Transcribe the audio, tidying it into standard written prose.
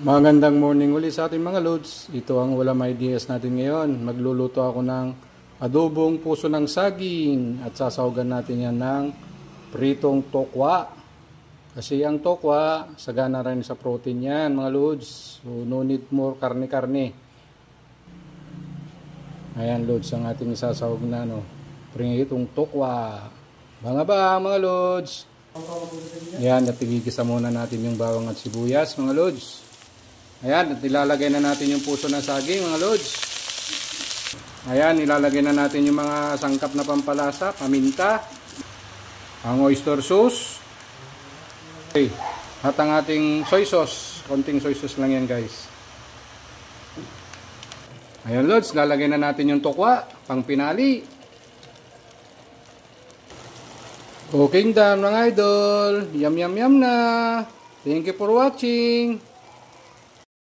Magandang morning uli sa ating mga lods. Ito ang ulam ideas natin ngayon. Magluluto ako ng adobong puso ng saging at sasawagan natin yan ng pritong tokwa. Kasi ang tokwa, sagana rin sa protein yan mga lods. So no need more karne-karne. Ayan lods ang ating isasawag na pritong tokwa. Mga lods. Ayan, at igigisa muna natin yung bawang at sibuyas mga lods. Ayan, at ilalagay na natin yung puso ng saging mga lods. Ayan, ilalagay na natin yung mga sangkap na pampalasa, paminta, ang oyster sauce. Okay, at ang ating soy sauce. Konting soy sauce lang yan guys. Ayan lods, lalagay na natin yung tokwa, pang pinali. Cooking done mga idol. Yum yum yum na. Thank you for watching.